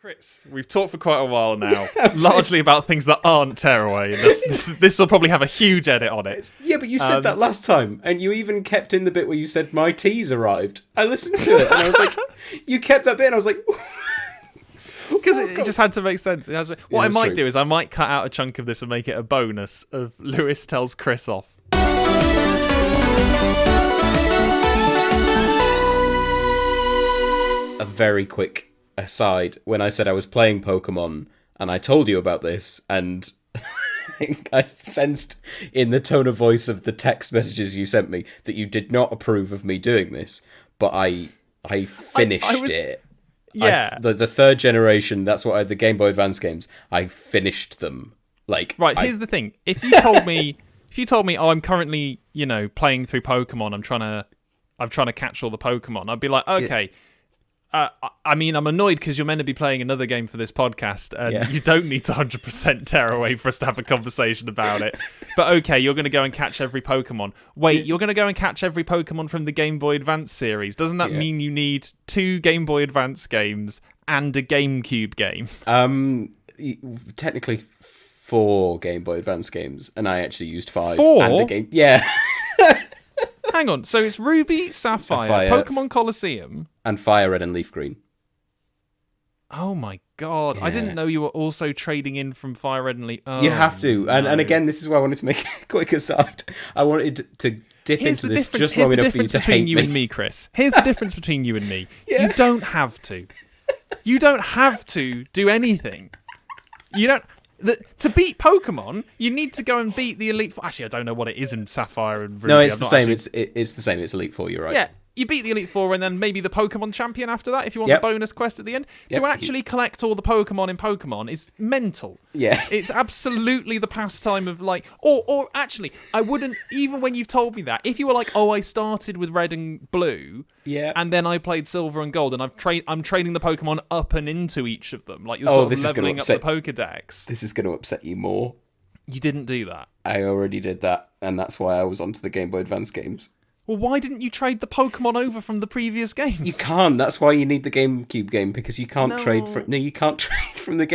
Chris, we've talked for quite a while now, largely about things that aren't Tearaway. And this will probably have a huge edit on it. Yeah, but you said that last time, and you even kept in the bit where you said, my tea's arrived. I listened to it, and I was like, you kept that bit, and I was like... Because it just had to make sense. What I might do is I might cut out a chunk of this and make it a bonus of Lewis tells Chris off. A very quick aside, when I said I was playing Pokemon and I told you about this, and I sensed in the tone of voice of the text messages you sent me that you did not approve of me doing this, but I finished it. Yeah. The third generation, that's what the Game Boy Advance games, I finished them. Here's the thing. If you told me oh, I'm currently, playing through Pokemon, I'm trying to catch all the Pokemon, I'd be like, okay. Yeah. I'm annoyed because you're meant to be playing another game for this podcast, and you don't need to 100% Tearaway for us to have a conversation about it. But okay, you're going to go and catch every Pokemon. Wait, you're going to go and catch every Pokemon from the Game Boy Advance series. Doesn't that mean you need 2 Game Boy Advance games and a GameCube game? Technically 4 Game Boy Advance games, and I actually used 5. 4? And a game. Yeah. Hang on, so it's Ruby, Sapphire, Pokemon Colosseum... and Fire Red and Leaf Green. Oh my god, yeah. I didn't know you were also trading in from Fire Red and Leaf... Oh, you have to, no. and again, this is why I wanted to make a quick aside. I wanted to dip into this just long enough for you to hate me. Here's the difference between you and me, Chris. Here's the difference between you and me. Yeah. You don't have to. You don't have to do anything. You don't... to beat Pokemon, you need to go and beat the Elite Four. Actually, I don't know what it is in Sapphire and Ruby. No, it's the same. It's the same. It's Elite Four. You're right. Yeah, you beat the Elite Four and then maybe the Pokemon Champion after that if you want the bonus quest at the end. To actually collect all the Pokemon in Pokemon is mental. Yeah. It's absolutely the pastime of or actually, I wouldn't, even when you've told me that, if you were like, oh, I started with Red and Blue, and then I played Silver and Gold, and I'm training the Pokemon up and into each of them, like you're sort of leveling up the Pokedex. This is going to upset you more. You didn't do that. I already did that, and that's why I was onto the Game Boy Advance games. Well, why didn't you trade the Pokemon over from the previous games? You can't. That's why you need the GameCube game, because you can't trade from... No, you can't trade from the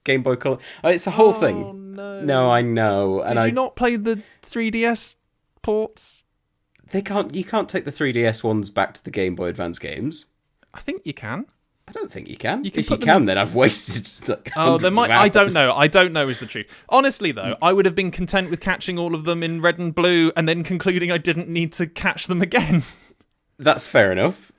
Game Boy Color. It's a whole thing. No, I know. And Did you not play the 3DS ports? You can't take the 3DS ones back to the Game Boy Advance games. I think you can. I don't think you can. If you can, then I've wasted there might. I don't know. I don't know is the truth. Honestly, though, I would have been content with catching all of them in Red and Blue, and then concluding I didn't need to catch them again. That's fair enough.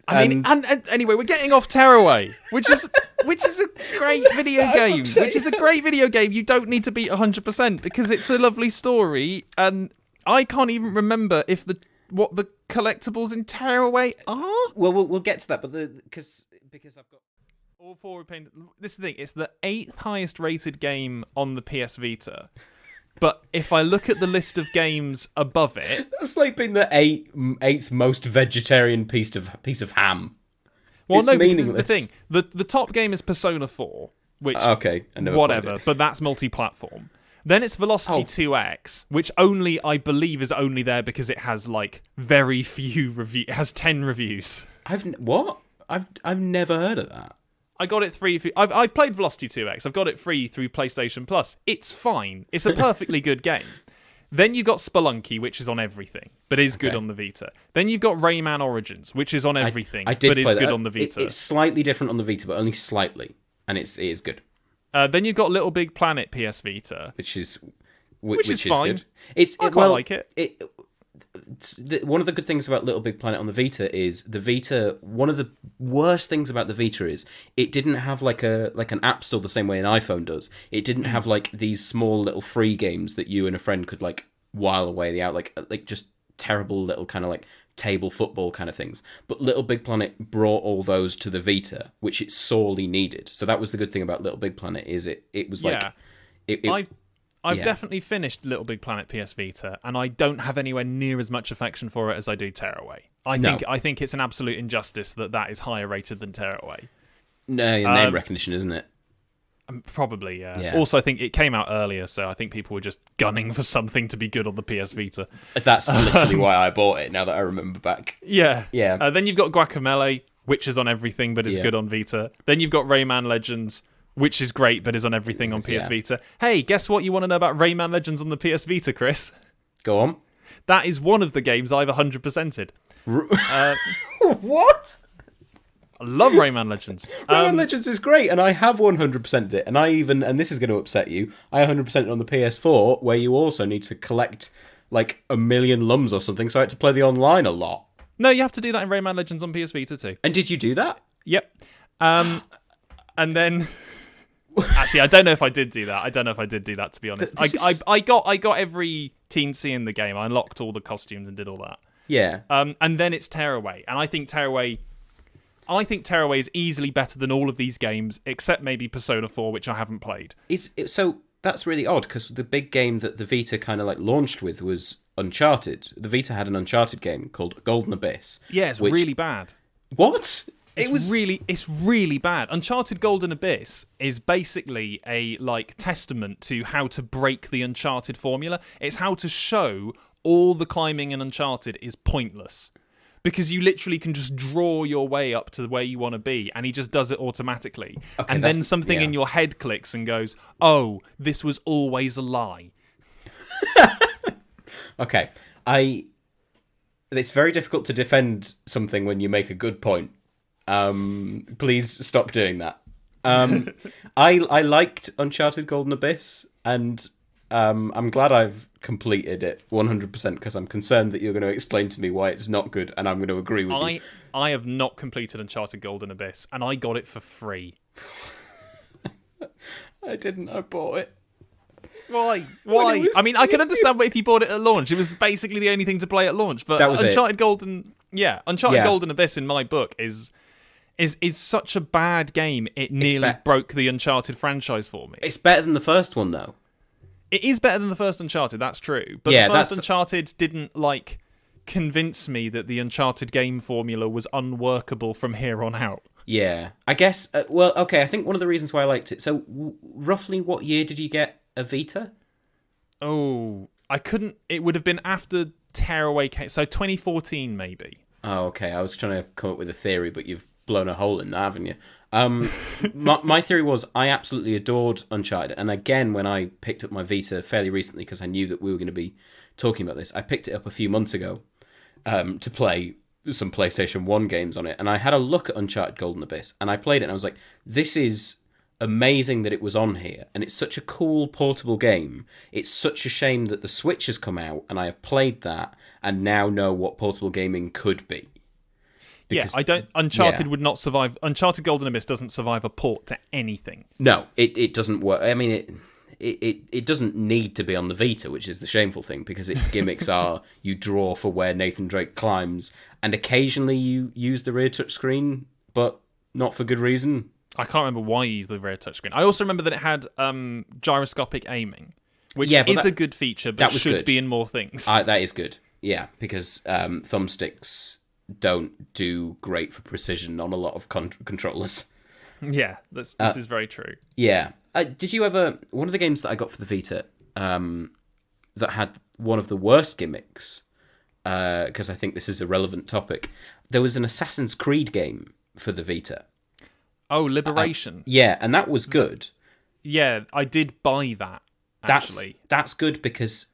And anyway, we're getting off Tearaway, which is a great video game. Which is a great video game. You don't need to beat 100% because it's a lovely story, and I can't even remember what the collectibles in Tearaway are. Well, we'll get to that, but because I've got all 4 painted. This is the thing. It's the 8th highest rated game on the PS Vita. But if I look at the list of games above it, that's like being the 8th most vegetarian piece of ham. Well, it's no, meaningless. This is the thing. The top game is Persona 4, which whatever, but that's multi-platform. Then it's Velocity 2X, which I believe is only there because it has like very few reviews. It has 10 reviews. I've never heard of that. I got it free. I've played Velocity 2X. I've got it free through PlayStation Plus. It's fine. It's a perfectly good game. Then you've got Spelunky, which is on everything, but is good on the Vita. Then you've got Rayman Origins, which is on everything, but is good on the Vita. It's slightly different on the Vita, but only slightly, and it is good. Then you've got Little Big Planet PS Vita, which is fine. Good. I quite like it. One of the good things about Little Big Planet on the Vita is the Vita. One of the worst things about the Vita is it didn't have like an app store the same way an iPhone does. It didn't have like these small little free games that you and a friend could like while away the out like just terrible little kind of like table football kind of things. But Little Big Planet brought all those to the Vita, which it sorely needed. So that was the good thing about Little Big Planet is it was like I've definitely finished Little Big Planet PS Vita, and I don't have anywhere near as much affection for it as I do Tearaway. I think it's an absolute injustice that is higher rated than Tearaway. No, name recognition, isn't it? Probably, yeah. Also, I think it came out earlier, so I think people were just gunning for something to be good on the PS Vita. That's literally why I bought it, now that I remember back. Yeah. Yeah. Then you've got Guacamelee, which is on everything but is good on Vita. Then you've got Rayman Legends, which is great but is on everything on PS Vita. Hey, guess what you want to know about Rayman Legends on the PS Vita, Chris? Go on. That is one of the games I've 100%ed. What? I love Rayman Legends. Rayman Legends is great, and I have 100%ed it. And this is going to upset you, I 100%ed it on the PS4, where you also need to collect like 1 million lums or something, so I had to play the online a lot. No, you have to do that in Rayman Legends on PS Vita too. And did you do that? Yep. And then... Actually, I don't know if I did do that. To be honest. I got every teensy in the game. I unlocked all the costumes and did all that. Yeah. And then it's Tearaway. And I think Tearaway is easily better than all of these games, except maybe Persona 4, which I haven't played. So that's really odd, because the big game that the Vita kind of like launched with was Uncharted. The Vita had an Uncharted game called Golden Abyss. Yeah, it's really bad. What? It's really bad. Uncharted Golden Abyss is basically a like testament to how to break the Uncharted formula. It's how to show all the climbing in Uncharted is pointless. Because you literally can just draw your way up to where you want to be, and he just does it automatically. Okay, and then something in your head clicks and goes, oh, this was always a lie. Okay. It's very difficult to defend something when you make a good point. Please stop doing that. I liked Uncharted Golden Abyss, and I'm glad I've completed it 100% because I'm concerned that you're going to explain to me why it's not good, and I'm going to agree with you. I have not completed Uncharted Golden Abyss, and I got it for free. I didn't. I bought it. Why? I mean, I can understand if you bought it at launch. It was basically the only thing to play at launch. But that was Uncharted Golden Abyss in my book is such a bad game. It nearly broke the Uncharted franchise for me. It's better than the first one, though. It is better than the first Uncharted, that's true. But the first Uncharted didn't, convince me that the Uncharted game formula was unworkable from here on out. Yeah. I guess, I think one of the reasons why I liked it... So, roughly what year did you get a Vita? Oh, I couldn't... It would have been after Tearaway came... So, 2014, maybe. Oh, okay. I was trying to come up with a theory, but you've blown a hole in that, haven't you? My theory was I absolutely adored Uncharted, and again when I picked up my Vita fairly recently because I knew that we were going to be talking about this, I picked it up a few months ago to play some PlayStation 1 games on it, and I had a look at Uncharted Golden Abyss, and I played it and I was like, this is amazing that it was on here, and it's such a cool portable game. It's such a shame that the Switch has come out and I have played that and now know what portable gaming could be. Because, Uncharted would not survive. Uncharted Golden Abyss doesn't survive a port to anything. No, it doesn't work. I mean, it doesn't need to be on the Vita, which is the shameful thing, because its gimmicks are you draw for where Nathan Drake climbs, and occasionally you use the rear touchscreen, but not for good reason. I can't remember why you used the rear touchscreen. I also remember that it had gyroscopic aiming, which is a good feature, but should be in more things. That is good, yeah, because thumbsticks don't do great for precision on a lot of controllers. Yeah, this is very true. Yeah. Did you ever... One of the games that I got for the Vita that had one of the worst gimmicks, because I think this is a relevant topic, there was an Assassin's Creed game for the Vita. Oh, Liberation. Yeah, and that was good. Yeah, I did buy that. Actually, that's good because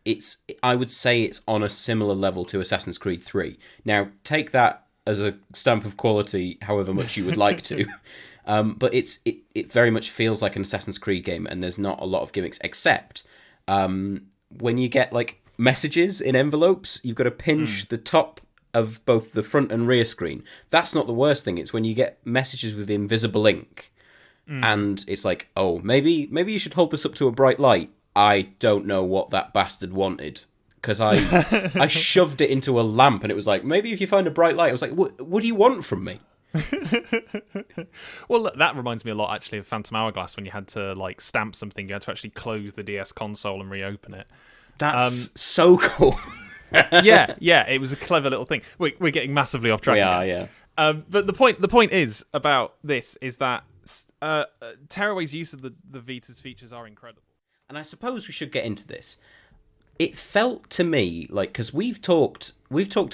I would say it's on a similar level to Assassin's Creed 3. Now, take that as a stamp of quality, however much you would like to. But it very much feels like an Assassin's Creed game, and there's not a lot of gimmicks, except when you get messages in envelopes, you've got to pinch the top of both the front and rear screen. That's not the worst thing. It's when you get messages with invisible ink, and it's like, oh, maybe you should hold this up to a bright light. I don't know what that bastard wanted, because I shoved it into a lamp, and it was like, maybe if you find a bright light. I was like, what do you want from me? Well, look, that reminds me a lot, actually, of Phantom Hourglass, when you had to stamp something. You had to actually close the DS console and reopen it. That's so cool. yeah, it was a clever little thing. We're getting massively off track. We are, yeah. But the point is about this is that Tearaway's use of the Vita's features are incredible. And I suppose we should get into this. it felt to me like, because we've talked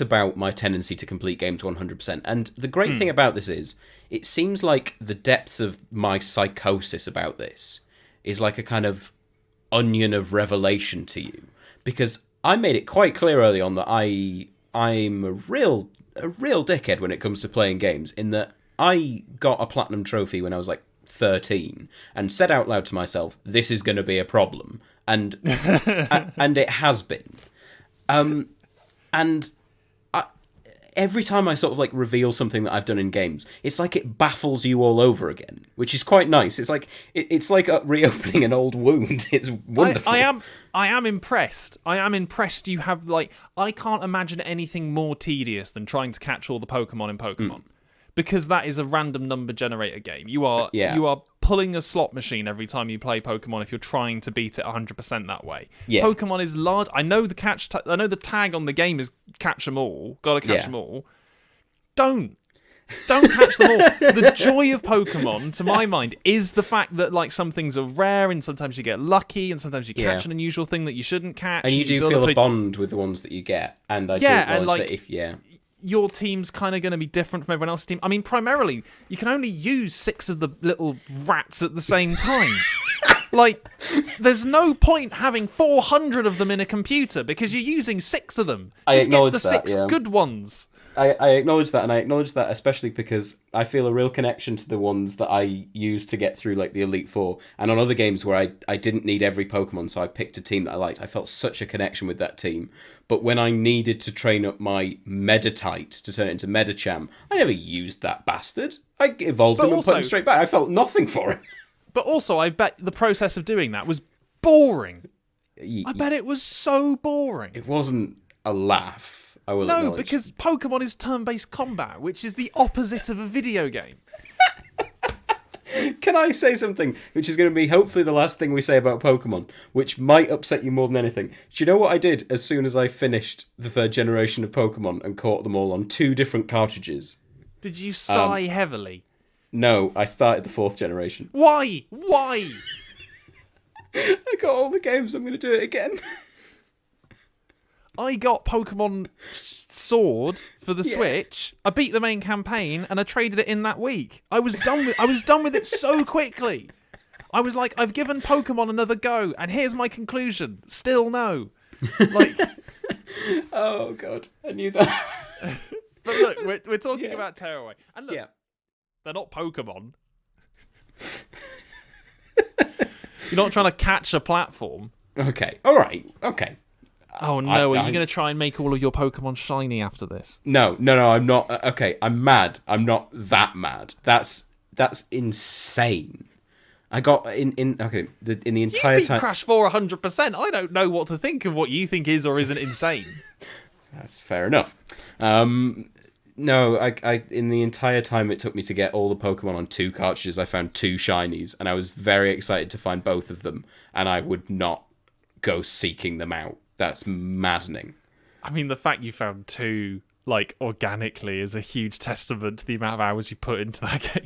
about my tendency to complete games 100%, and the great thing about this is it seems like the depths of my psychosis about this is like a kind of onion of revelation to you, because I made it quite clear early on that I'm a real dickhead when it comes to playing games, in that I got a platinum trophy when I was like 13 and said out loud to myself, this is going to be a problem, and and it has been. And every time I sort of like reveal something that I've done in games, it's like it baffles you all over again, which is quite nice. It's like reopening an old wound. It's wonderful. I am impressed. I am impressed. You have like, I can't imagine anything more tedious than trying to catch all the Pokemon in Pokemon. Because that is a random number generator game. You are pulling a slot machine every time you play Pokemon if you're trying to beat it 100% that way. Yeah. Pokemon is large. I know the tag on the game is catch them all. Gotta catch them all. Don't catch them all. The joy of Pokemon, to my mind, is the fact that like some things are rare and sometimes you get lucky and sometimes you catch an unusual thing that you shouldn't catch. And you do feel a bond with the ones that you get. And I do acknowledge that if your team's kind of going to be different from everyone else's team. I mean, primarily, you can only use 6 of the little rats at the same time. Like, there's no point having 400 of them in a computer because you're using 6 of them. Just get the 6 good ones. I acknowledge that, and I acknowledge that especially because I feel a real connection to the ones that I used to get through, like the Elite Four, and on other games where I didn't need every Pokemon, so I picked a team that I liked. I felt such a connection with that team. But when I needed to train up my Meditite to turn it into Medicham, I never used that bastard. I evolved him and put him straight back. I felt nothing for him. But also, I bet the process of doing that was boring. I bet it was so boring. It wasn't a laugh. No, because Pokemon is turn-based combat, which is the opposite of a video game. Can I say something which is going to be hopefully the last thing we say about Pokemon, which might upset you more than anything? Do you know what I did as soon as I finished the 3rd generation of Pokemon and caught them all on 2 different cartridges? Did you sigh heavily? No, I started the 4th generation. Why? I got all the games, I'm going to do it again. I got Pokemon Sword for the Switch. I beat the main campaign and I traded it in that week. I was done with it so quickly. I was like, I've given Pokemon another go, and here's my conclusion. Still no. Like, oh god, I knew that. But look, we're talking about Tearaway, and look, they're not Pokemon. You're not trying to catch a platform. Okay, all right, okay. Oh no, are you going to try and make all of your Pokemon shiny after this? No, I'm not. Okay, I'm mad. I'm not that mad. That's insane. I got in the entire you beat time. Crash 4 100%. I don't know what to think of what you think is or isn't insane. That's fair enough. No, I in the entire time it took me to get all the Pokemon on 2 cartridges, I found 2 shinies, and I was very excited to find both of them, and I would not go seeking them out. That's maddening. I mean, the fact you found 2, like, organically is a huge testament to the amount of hours you put into that game.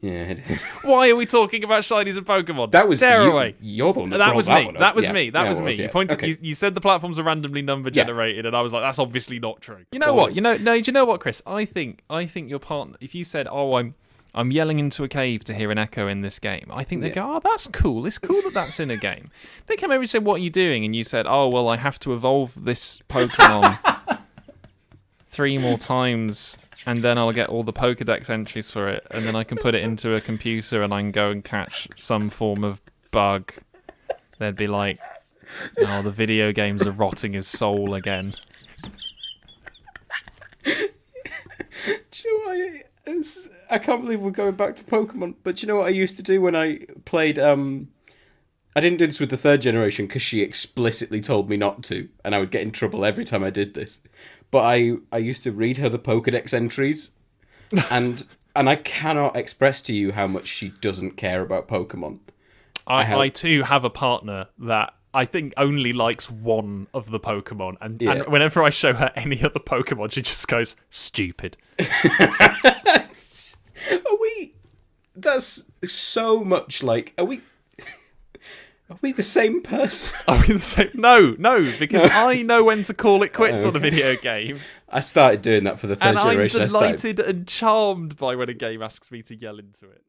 Yeah, it is. Why are we talking about shinies and Pokemon? That was Tearaway. You're the one that was brought me. That was me. That was me. Yeah. You pointed. Okay. You said the platforms are randomly number generated, and I was like, "That's obviously not true." You know what? Do you know what, Chris? I think your partner. If you said, "Oh, I'm yelling into a cave to hear an echo in this game," I think they go, "Oh, that's cool. It's cool that that's in a game." They come over and say, "What are you doing?" And you said, "Oh, well, I have to evolve this Pokemon 3 more times, and then I'll get all the Pokedex entries for it, and then I can put it into a computer and I can go and catch some form of bug." They'd be like, "Oh, the video games are rotting his soul again." Do you know what I can't believe we're going back to Pokemon, but you know what I used to do when I played... I didn't do this with the 3rd generation because she explicitly told me not to, and I would get in trouble every time I did this. But I used to read her the Pokedex entries, and I cannot express to you how much she doesn't care about Pokemon. I too have a partner that I think only likes one of the Pokemon, and whenever I show her any other Pokemon, she just goes, "Stupid." Are we... That's so much like... Are we... Are we the same person? Are we the same? No, because I know when to call it quits on a video game. I started doing that for the third And I'm generation. delighted and charmed by when a game asks me to yell into it.